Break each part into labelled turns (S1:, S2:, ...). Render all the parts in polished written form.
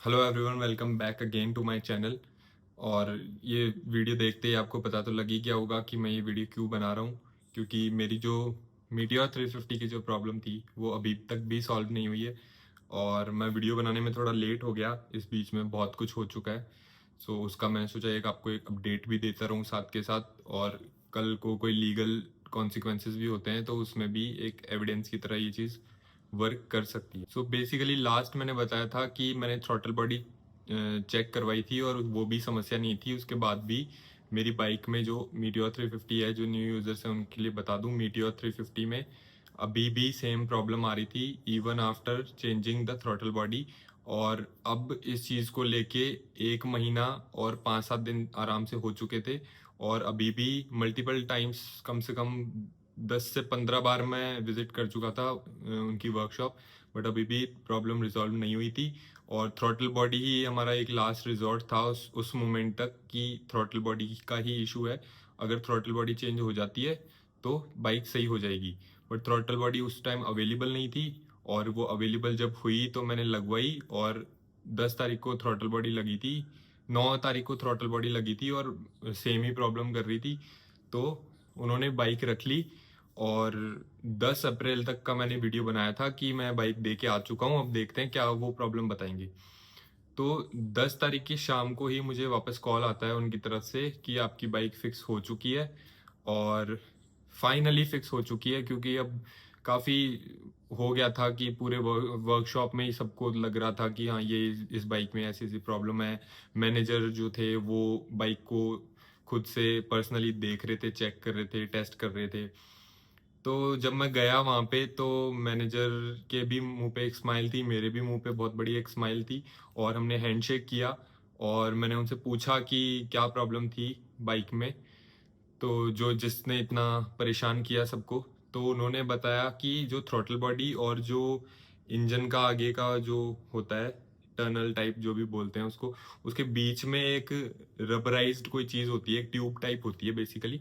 S1: Hello everyone, welcome back again to my channel. और ये video देखते ही आपको पता तो लग ही गया होगा कि मैं ये वीडियो क्यों बना रहा हूँ। क्योंकि मेरी जो मीटियोर 350 की जो प्रॉब्लम थी वो अभी तक भी सॉल्व नहीं हुई है। और मैं वीडियो बनाने में थोड़ा लेट हो गया, इस बीच में बहुत कुछ हो चुका है। सो उसका मैंने सोचा एक आपको एक अपडेट भी देता रहूँ साथ के साथ। और कल को कोई लीगल कॉन्सिक्वेंसेस भी होते हैं तो उसमें भी एक एविडेंस की तरह ये चीज़ वर्क कर सकती है। सो बेसिकली लास्ट मैंने बताया था कि मैंने थ्रॉटल बॉडी चेक करवाई थी और वो भी समस्या नहीं थी। उसके बाद भी मेरी बाइक में जो मीटियोर 350 है, जो न्यू यूजर्स हैं उनके लिए बता दूं, मीटियोर 350 में अभी भी सेम प्रॉब्लम आ रही थी even after changing the throttle body. और अब इस चीज़ को लेके 1 महीना और 5-7 दिन आराम से हो चुके थे। और अभी भी मल्टीपल टाइम्स, कम से कम 10 से 15 बार मैं विजिट कर चुका था उनकी वर्कशॉप। बट अभी भी प्रॉब्लम रिजॉल्व नहीं हुई थी। और थ्रॉटल बॉडी ही हमारा एक लास्ट रिजॉर्ट था उस मोमेंट तक कि थ्रॉटल बॉडी का ही इशू है। अगर थ्रॉटल बॉडी चेंज हो जाती है तो बाइक सही हो जाएगी। बट थ्रॉटल बॉडी उस टाइम अवेलेबल नहीं थी। और वो अवेलेबल जब हुई तो मैंने लगवाई। और 10 तारीख को थ्रॉटल बॉडी लगी थी, 9 तारीख को थ्रॉटल बॉडी लगी थी और सेम ही प्रॉब्लम कर रही थी। तो उन्होंने बाइक रख ली। और 10 अप्रैल तक का मैंने वीडियो बनाया था कि मैं बाइक दे के आ चुका हूँ, अब देखते हैं क्या वो प्रॉब्लम बताएंगे। तो 10 तारीख की शाम को ही मुझे वापस कॉल आता है उनकी तरफ से कि आपकी बाइक फिक्स हो चुकी है। और फाइनली फिक्स हो चुकी है, क्योंकि अब काफ़ी हो गया था कि पूरे वर्कशॉप में ही सबको लग रहा था कि हाँ, ये इस बाइक में ऐसी ऐसी प्रॉब्लम है। मैनेजर जो थे वो बाइक को खुद से पर्सनली देख रहे थे, चेक कर रहे थे, टेस्ट कर रहे थे। तो जब मैं गया वहाँ पे तो मैनेजर के भी मुंह पे एक स्माइल थी, मेरे भी मुंह पे बहुत बड़ी एक स्माइल थी। और हमने हैंडशेक किया। और मैंने उनसे पूछा कि क्या प्रॉब्लम थी बाइक में, तो जो जिसने इतना परेशान किया सबको। तो उन्होंने बताया कि जो थ्रॉटल बॉडी और जो इंजन का आगे का जो होता है, टनल टाइप जो भी बोलते हैं उसको, उसके बीच में एक रबराइज्ड कोई चीज़ होती है, एक ट्यूब टाइप होती है बेसिकली।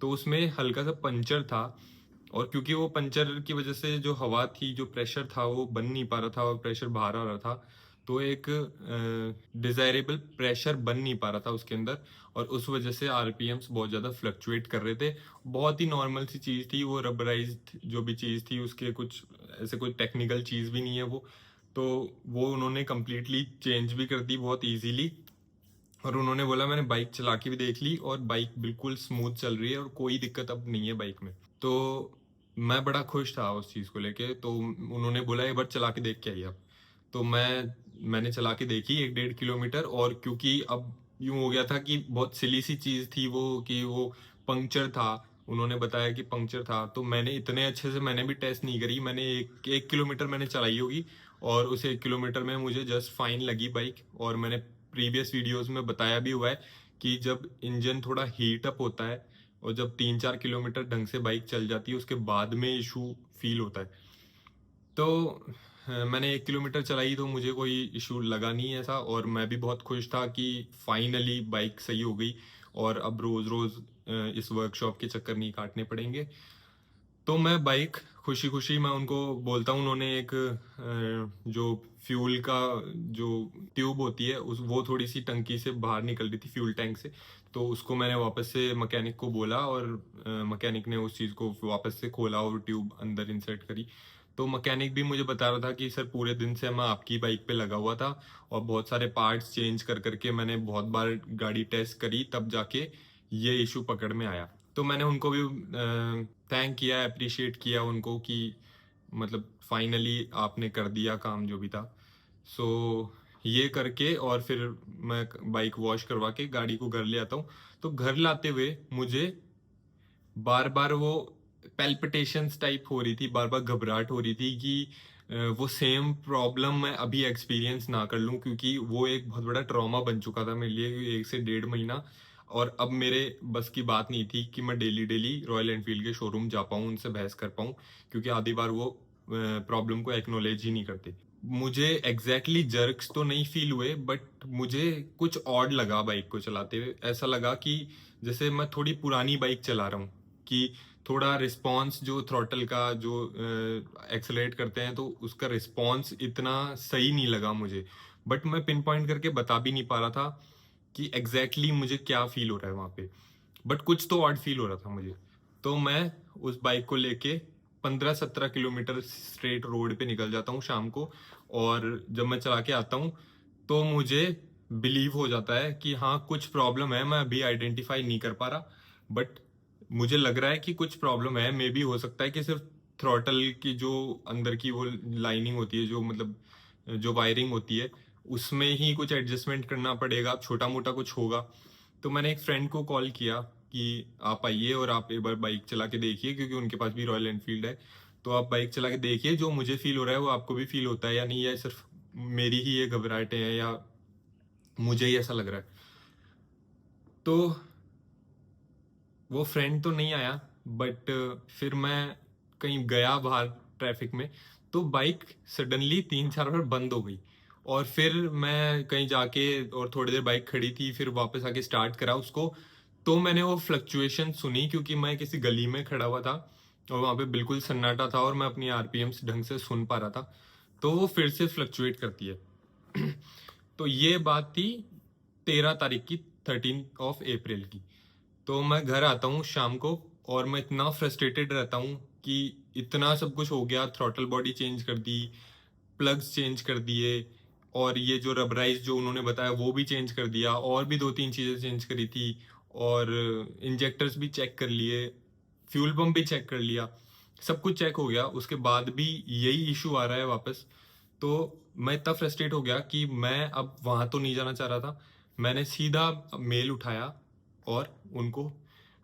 S1: तो उसमें हल्का सा पंचर था। और क्योंकि वो पंचर की वजह से जो हवा थी, जो प्रेशर था वो बन नहीं पा रहा था और प्रेशर बाहर आ रहा था। तो एक डिजायरेबल प्रेशर बन नहीं पा रहा था उसके अंदर। और उस वजह से आरपीएम्स बहुत ज़्यादा फ्लक्चुएट कर रहे थे। बहुत ही नॉर्मल सी चीज़ थी वो, रबराइज्ड जो भी चीज़ थी उसके कुछ ऐसे कोई टेक्निकल चीज़ भी नहीं है वो। तो वो उन्होंने कम्प्लीटली चेंज भी कर दी बहुत इजीली। और उन्होंने बोला, मैंने बाइक चला के भी देख ली और बाइक बिल्कुल स्मूथ चल रही है और कोई दिक्कत अब नहीं है बाइक में। तो मैं बड़ा खुश था उस चीज़ को लेके। तो उन्होंने बोला एक बार चला के देख के आइए आप। तो मैंने चला के देखी 1-1.5 किलोमीटर। और क्योंकि अब यूं हो गया था कि बहुत सिली सी चीज़ थी वो, कि वो पंक्चर था। उन्होंने बताया कि पंक्चर था, तो मैंने इतने अच्छे से मैंने भी टेस्ट नहीं करी। मैंने एक 1 किलोमीटर मैंने चलाई होगी। और उस 1 किलोमीटर में मुझे जस्ट फाइन लगी बाइक। और मैंने प्रीवियस वीडियोस में बताया भी हुआ है कि जब इंजन थोड़ा हीट अप होता है और जब 3-4 किलोमीटर ढंग से बाइक चल जाती है उसके बाद में इशू फील होता है। तो मैंने 1 किलोमीटर चलाई तो मुझे कोई इशू लगा नहीं ऐसा। और मैं भी बहुत खुश था कि फाइनली बाइक सही हो गई। और अब रोज रोज इस वर्कशॉप के चक्कर नहीं काटने पड़ेंगे। तो मैं बाइक खुशी खुशी मैं उनको बोलता हूँ। उन्होंने एक जो फ्यूल का जो ट्यूब होती है उस वो थोड़ी सी टंकी से बाहर निकल रही थी, फ्यूल टैंक से। तो उसको मैंने वापस से मैकेनिक को बोला और मैकेनिक ने उस चीज़ को वापस से खोला और ट्यूब अंदर इंसर्ट करी। तो मैकेनिक भी मुझे बता रहा था कि सर पूरे दिन से मैं आपकी बाइक पे लगा हुआ था और बहुत सारे पार्ट्स चेंज कर करके मैंने बहुत बार गाड़ी टेस्ट करी, तब जाके ये इशू पकड़ में आया। तो मैंने उनको भी थैंक किया, अप्रिशिएट किया उनको कि मतलब फाइनली आपने कर दिया काम जो भी था। सो ये करके और फिर मैं बाइक वॉश करवा के गाड़ी को घर ले आता हूँ। तो घर लाते हुए मुझे बार बार वो पेल्पिटेशंस टाइप हो रही थी, बार बार घबराहट हो रही थी कि वो सेम प्रॉब्लम मैं अभी एक्सपीरियंस ना कर लूं, क्योंकि वो एक बहुत बड़ा ट्रॉमा बन चुका था मेरे लिए 1 से 1.5 महीना। और अब मेरे बस की बात नहीं थी कि मैं डेली डेली रॉयल एनफील्ड के शोरूम जा पाऊं, उनसे बहस कर पाऊं, क्योंकि आधी बार वो प्रॉब्लम को एक्नोलेज ही नहीं करते। मुझे एग्जैक्टली जर्क्स तो नहीं फील हुए, बट मुझे कुछ ऑड लगा बाइक को चलाते हुए। ऐसा लगा कि जैसे मैं थोड़ी पुरानी बाइक चला रहा हूँ, कि थोड़ा रिस्पॉन्स जो थ्रॉटल का जो एक्सेलरेट करते हैं तो उसका रिस्पॉन्स इतना सही नहीं लगा मुझे। बट मैं पिन पॉइंट करके बता भी नहीं पा रहा था कि एग्जैक्टली मुझे क्या फील हो रहा है वहाँ पे। बट कुछ तो ऑड फील हो रहा था मुझे। तो मैं उस बाइक को लेके 15-17 किलोमीटर स्ट्रेट रोड पे निकल जाता हूँ शाम को। और जब मैं चला के आता हूँ तो मुझे बिलीव हो जाता है कि हाँ कुछ प्रॉब्लम है, मैं अभी आइडेंटिफाई नहीं कर पा रहा। बट मुझे लग रहा है कि कुछ प्रॉब्लम है। मे बी हो सकता है कि सिर्फ थ्रॉटल की जो अंदर की वो लाइनिंग होती है, जो मतलब जो वायरिंग होती है, उसमें ही कुछ एडजस्टमेंट करना पड़ेगा, छोटा मोटा कुछ होगा। तो मैंने एक फ्रेंड को कॉल किया कि आप आइए और आप एक बार बाइक चला के देखिए, क्योंकि उनके पास भी रॉयल एनफील्ड है। तो आप बाइक चला के देखिए, जो मुझे फील हो रहा है वो आपको भी फील होता है या नहीं, या सिर्फ मेरी ही ये घबराहटें हैं या मुझे ही ऐसा लग रहा है। तो वो फ्रेंड तो नहीं आया। बट फिर मैं कहीं गया बाहर ट्रैफिक में, तो बाइक सडनली 3-4 बार बंद हो गई। और फिर मैं कहीं जाके और थोड़ी देर बाइक खड़ी थी, फिर वापस आके स्टार्ट करा उसको। तो मैंने वो फ्लक्चुएशन सुनी, क्योंकि मैं किसी गली में खड़ा हुआ था और वहां पे बिल्कुल सन्नाटा था और मैं अपनी आरपीएम्स ढंग से सुन पा रहा था। तो वो फिर से फ्लक्चुएट करती है। तो ये बात थी 13 तारीख की, 13 अप्रैल की। तो मैं घर आता हूँ शाम को और मैं इतना फ्रस्ट्रेटेड रहता हूँ कि इतना सब कुछ हो गया, थ्रॉटल बॉडी चेंज कर दी, प्लग्स चेंज कर दिए, और ये जो रबराइज जो उन्होंने बताया वो भी चेंज कर दिया, और भी 2-3 चीज़ें चेंज करी थी, और इंजेक्टर्स भी चेक कर लिए, फ्यूल पंप भी चेक कर लिया, सब कुछ चेक हो गया। उसके बाद भी यही इशू आ रहा है वापस। तो मैं इतना फ्रस्ट्रेट हो गया कि मैं अब वहां तो नहीं जाना चाह रहा था। मैंने सीधा मेल उठाया और उनको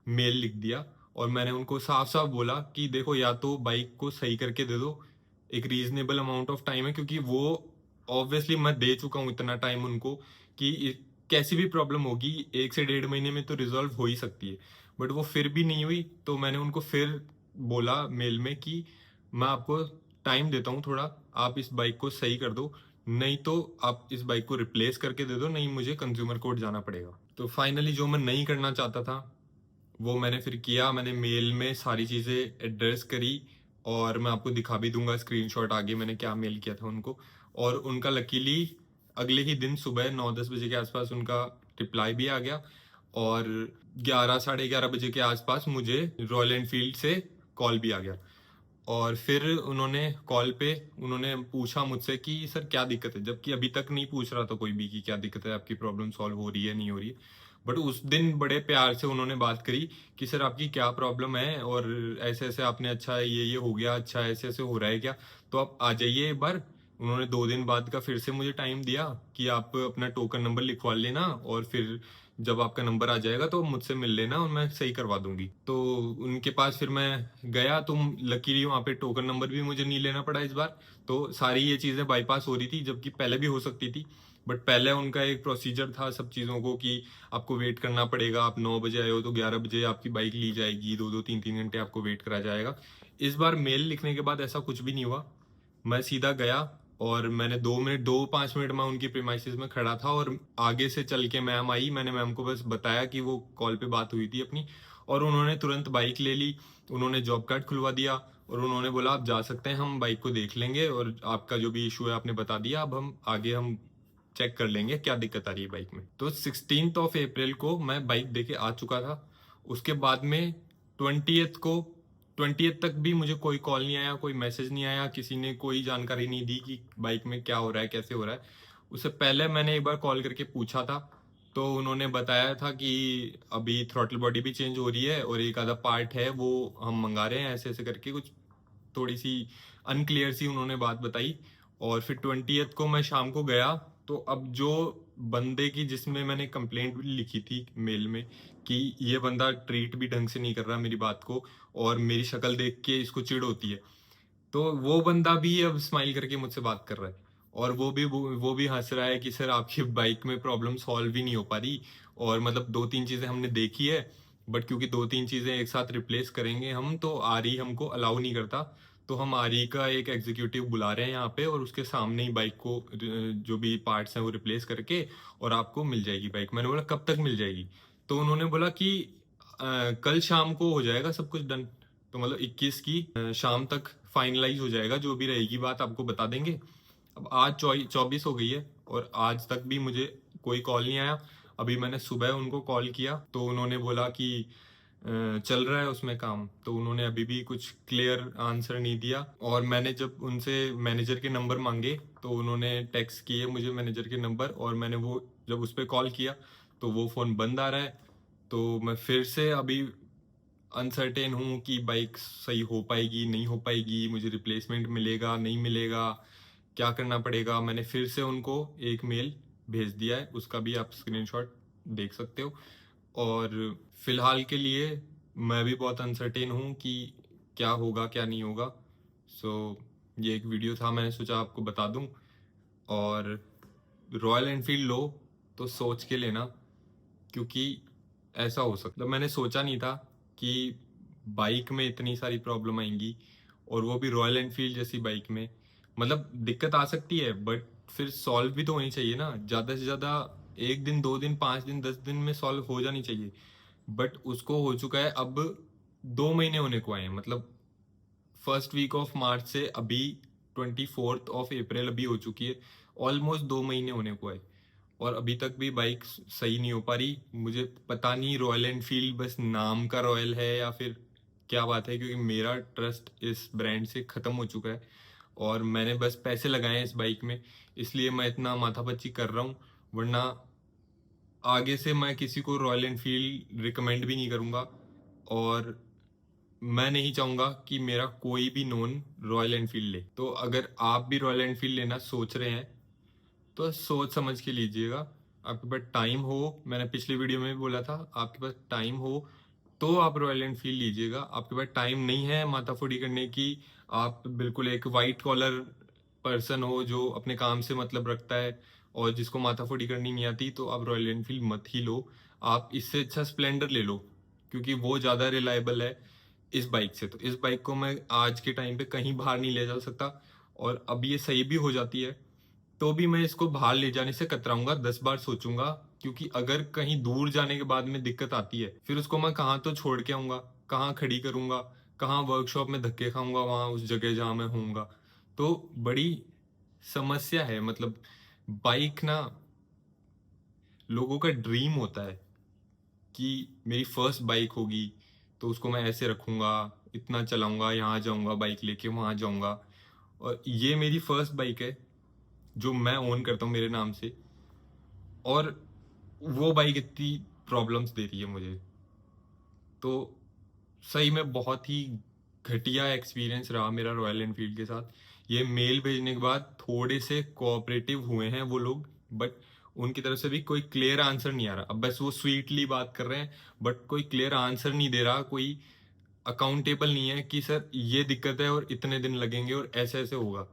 S1: मेल लिख दिया। और मैंने उनको साफ साफ बोला कि देखो, या तो बाइक को सही करके दे दो, एक रीजनेबल अमाउंट ऑफ टाइम है, क्योंकि वो ऑब्वियसली मैं दे चुका हूँ इतना टाइम उनको कि कैसी भी प्रॉब्लम होगी 1 से 1.5 महीने में तो रिजॉल्व हो ही सकती है। बट वो फिर भी नहीं हुई। तो मैंने उनको फिर बोला मेल में कि मैं आपको टाइम देता हूँ थोड़ा, आप इस बाइक को सही कर दो, नहीं तो आप इस बाइक को रिप्लेस करके दे दो, नहीं मुझे कंज्यूमर कोर्ट जाना पड़ेगा। तो फाइनली जो मैं नहीं करना चाहता था वो मैंने फिर किया। मैंने मेल में सारी चीज़ें एड्रेस करी, और मैं आपको दिखा भी दूंगा स्क्रीनशॉट आगे मैंने क्या मेल किया था उनको। और उनका लकीली अगले ही दिन सुबह 9-10 बजे के आसपास उनका रिप्लाई भी आ गया। और 11-11:30 बजे के आसपास मुझे रॉयल एनफील्ड से कॉल भी आ गया। और फिर उन्होंने कॉल पे उन्होंने पूछा मुझसे कि सर क्या दिक्कत है, जबकि अभी तक नहीं पूछ रहा था कोई भी कि क्या दिक्कत है, आपकी प्रॉब्लम सॉल्व हो रही है नहीं हो रही है। बट उस दिन बड़े प्यार से उन्होंने बात करी कि सर आपकी क्या प्रॉब्लम है, और ऐसे ऐसे आपने, अच्छा ये हो गया, अच्छा ऐसे ऐसे हो रहा है क्या, तो आप आ जाइए एक बार। उन्होंने 2 दिन बाद का फिर से मुझे टाइम दिया कि आप अपना टोकन नंबर लिखवा लेना, और फिर जब आपका नंबर आ जाएगा तो मुझसे मिल लेना और मैं सही करवा दूंगी। तो उनके पास फिर मैं गया। तो लकीली वहाँ पे टोकन नंबर भी मुझे नहीं लेना पड़ा इस बार। तो सारी ये चीज़ें बाईपास हो रही थी, जबकि पहले भी हो सकती थी। बट पहले उनका एक प्रोसीजर था सब चीज़ों को कि आपको वेट करना पड़ेगा, आप 9 बजे आए हो तो 11 बजे आपकी बाइक ली जाएगी, 2-2 3-3 घंटे आपको वेट करा जाएगा। इस बार मेल लिखने के बाद ऐसा कुछ भी नहीं हुआ। मैं सीधा गया और मैंने 2-5 मिनट मैं उनकी प्रीमाइसेस में खड़ा था, और आगे से चल के मैम आई। मैंने मैम को बस बताया कि वो कॉल पे बात हुई थी अपनी, और उन्होंने तुरंत बाइक ले ली, उन्होंने जॉब कार्ड खुलवा दिया, और उन्होंने बोला आप जा सकते हैं, हम बाइक को देख लेंगे, और आपका जो भी इशू है आपने बता दिया, अब हम आगे हम चेक कर लेंगे क्या दिक्कत आ रही है बाइक में। तो 16 अप्रैल को मैं बाइक देके आ चुका था। उसके बाद में 20th को 20th तक भी मुझे कोई कॉल नहीं आया, कोई मैसेज नहीं आया, किसी ने कोई जानकारी नहीं दी कि बाइक में क्या हो रहा है, कैसे हो रहा है। उससे पहले मैंने एक बार कॉल करके पूछा था, तो उन्होंने बताया था कि अभी थ्रॉटल बॉडी भी चेंज हो रही है और एक आधा पार्ट है वो हम मंगा रहे हैं, ऐसे ऐसे करके कुछ थोड़ी सी अनक्लियर सी उन्होंने बात बताई। और फिर 20th को मैं शाम को गया। तो अब जो बंदे की जिसमें मैंने कंप्लेंट भी लिखी थी मेल में कि ये बंदा ट्रीट भी ढंग से नहीं कर रहा मेरी बात को, और मेरी शक्ल देख के इसको चिढ़ होती है, तो वो बंदा भी अब स्माइल करके मुझसे बात कर रहा है। और वो भी हंस रहा है कि सर आपकी बाइक में प्रॉब्लम सॉल्व ही नहीं हो पा रही, और मतलब 2-3 चीजें हमने देखी है, बट क्योंकि 2-3 चीजें एक साथ रिप्लेस करेंगे हम, तो आरई हमको अलाउ नहीं करता। तो हम आरई का एक एग्जीक्यूटिव बुला रहे हैं यहाँ पे, और उसके सामने ही बाइक को जो भी पार्ट्स हैं वो रिप्लेस करके और आपको मिल जाएगी बाइक। मैंने बोला कब तक मिल जाएगी? तो उन्होंने बोला कि कल शाम को हो जाएगा सब कुछ डन। तो मतलब 21 की शाम तक फाइनलाइज हो जाएगा, जो भी रहेगी बात आपको बता देंगे। अब आज 24 हो गई है और आज तक भी मुझे कोई कॉल नहीं आया। अभी मैंने सुबह उनको कॉल किया तो उन्होंने बोला कि चल रहा है उसमें काम, तो उन्होंने अभी भी कुछ क्लियर आंसर नहीं दिया। और मैंने जब उनसे मैनेजर के नंबर मांगे तो उन्होंने टेक्स्ट किए मुझे मैनेजर के नंबर, और मैंने वो जब उस पर कॉल किया तो वो फ़ोन बंद आ रहा है। तो मैं फिर से अभी अनसर्टेन हूँ कि बाइक सही हो पाएगी नहीं हो पाएगी, मुझे रिप्लेसमेंट मिलेगा नहीं मिलेगा, क्या करना पड़ेगा। मैंने फिर से उनको एक मेल भेज दिया है, उसका भी आप स्क्रीनशॉट देख सकते हो। और फिलहाल के लिए मैं भी बहुत अनसर्टेन हूँ कि क्या होगा क्या नहीं होगा। सो ये एक वीडियो था, मैंने सोचा आपको बता दूं। और रॉयल एनफील्ड लो तो सोच के लेना, क्योंकि ऐसा हो सकता, मैंने सोचा नहीं था कि बाइक में इतनी सारी प्रॉब्लम आएंगी, और वो भी रॉयल एनफील्ड जैसी बाइक में। मतलब दिक्कत आ सकती है बट फिर सॉल्व भी तो होनी चाहिए ना, ज़्यादा से ज़्यादा 1 दिन 2 दिन 5 दिन 10 दिन में सॉल्व हो जानी चाहिए। बट उसको हो चुका है अब 2 महीने होने को आए हैं। मतलब फर्स्ट वीक ऑफ मार्च से अभी 24 अप्रैल अभी हो चुकी है। ऑलमोस्ट 2 महीने होने को है और अभी तक भी बाइक सही नहीं हो पा रही। मुझे पता नहीं रॉयल एनफील्ड बस नाम का रॉयल है या फिर क्या बात है, क्योंकि मेरा ट्रस्ट इस ब्रांड से ख़त्म हो चुका है और मैंने बस पैसे लगाए हैं इस बाइक में, इसलिए मैं इतना माथापच्ची कर रहा हूँ। वरना आगे से मैं किसी को रॉयल एनफील्ड रिकमेंड भी नहीं करूँगा, और मैं नहीं चाहूंगा कि मेरा कोई भी नोन रॉयल एनफील्ड ले। तो अगर आप भी रॉयल एनफील्ड लेना सोच रहे हैं तो सोच समझ के लीजिएगा। आपके पास टाइम हो, मैंने पिछली वीडियो में भी बोला था, आपके पास टाइम हो तो आप रॉयल एनफील्ड लीजिएगा। आपके पास टाइम नहीं है माथाफोड़ी करने की, आप बिल्कुल एक वाइट कॉलर पर्सन हो जो अपने काम से मतलब रखता है और जिसको माथाफोड़ी करनी नहीं आती, तो आप रॉयल एनफील्ड मत ही लो। आप इससे अच्छा स्प्लेंडर ले लो, क्योंकि वो ज़्यादा रिलायबल है इस बाइक से। तो इस बाइक को मैं आज के टाइम पे कहीं बाहर नहीं ले जा सकता, और अब ये सही भी हो जाती है तो भी मैं इसको बाहर ले जाने से कतराऊंगा, 10 बार सोचूंगा। क्योंकि अगर कहीं दूर जाने के बाद में दिक्कत आती है फिर उसको मैं कहाँ तो छोड़ के आऊंगा, कहाँ खड़ी करूंगा, कहाँ वर्कशॉप में धक्के खाऊंगा वहां उस जगह जहां मैं होऊंगा। तो बड़ी समस्या है। मतलब बाइक ना लोगों का ड्रीम होता है कि मेरी फर्स्ट बाइक होगी तो उसको मैं ऐसे रखूंगा, इतना चलाऊंगा, यहाँ जाऊंगा बाइक लेके वहां जाऊंगा। और ये मेरी फर्स्ट बाइक है जो मैं ओन करता हूँ मेरे नाम से, और वो बाइक इतनी प्रॉब्लम्स दे रही है मुझे। तो सही में बहुत ही घटिया एक्सपीरियंस रहा मेरा रॉयल एनफील्ड के साथ। ये मेल भेजने के बाद थोड़े से कोऑपरेटिव हुए हैं वो लोग, बट उनकी तरफ से भी कोई क्लियर आंसर नहीं आ रहा। अब बस वो स्वीटली बात कर रहे हैं बट कोई क्लियर आंसर नहीं दे रहा, कोई अकाउंटेबल नहीं है कि सर ये दिक्कत है और इतने दिन लगेंगे और ऐसे ऐसे होगा।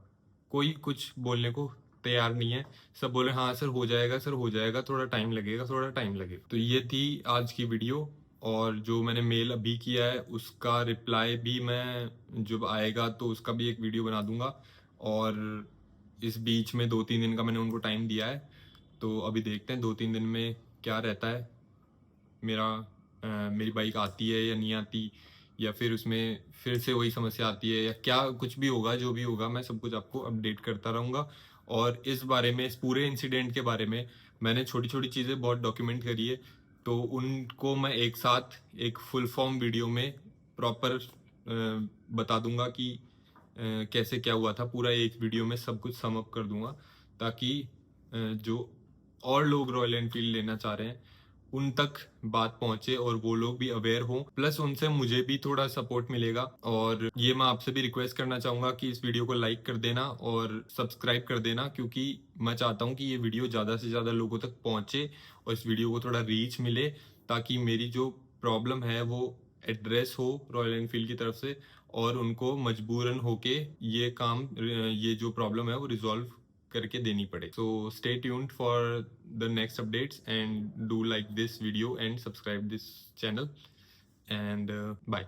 S1: कोई कुछ बोलने को तैयार नहीं है। सब बोले हाँ सर हो जाएगा, सर हो जाएगा, थोड़ा टाइम लगेगा, थोड़ा टाइम लगेगा। तो ये थी आज की वीडियो, और जो मैंने मेल अभी किया है उसका रिप्लाई भी मैं जब आएगा तो उसका भी एक वीडियो बना दूंगा। और इस बीच में 2-3 दिन का मैंने उनको टाइम दिया है, तो अभी देखते हैं 2-3 दिन में क्या रहता है। मेरी बाइक आती है या नहीं आती, या फिर उसमें फिर से वही समस्या आती है, या क्या कुछ भी होगा, जो भी होगा मैं सब कुछ आपको अपडेट करता रहूँगा। और इस बारे में, इस पूरे इंसिडेंट के बारे में मैंने छोटी छोटी चीज़ें बहुत डॉक्यूमेंट करी है, तो उनको मैं एक साथ एक फुल फॉर्म वीडियो में प्रॉपर बता दूंगा कि कैसे क्या हुआ था। पूरा एक वीडियो में सब कुछ सम अप कर दूंगा, ताकि जो और लोग रॉयल एनफील्ड लेना चाह रहे हैं उन तक बात पहुंचे और वो लोग भी अवेयर हो, प्लस उनसे मुझे भी थोड़ा सपोर्ट मिलेगा। और ये मैं आपसे भी रिक्वेस्ट करना चाहूंगा कि इस वीडियो को लाइक कर देना और सब्सक्राइब कर देना, क्योंकि मैं चाहता हूं कि ये वीडियो ज़्यादा से ज़्यादा लोगों तक पहुंचे और इस वीडियो को थोड़ा रीच मिले, ताकि मेरी जो प्रॉब्लम है वो एड्रेस हो रॉयल एनफील्ड की तरफ से, और उनको मजबूरन होके ये काम, ये जो प्रॉब्लम है वो रिजॉल्व करके देनी पड़े। So stay tuned for the next updates and do like this video and subscribe this channel, and bye.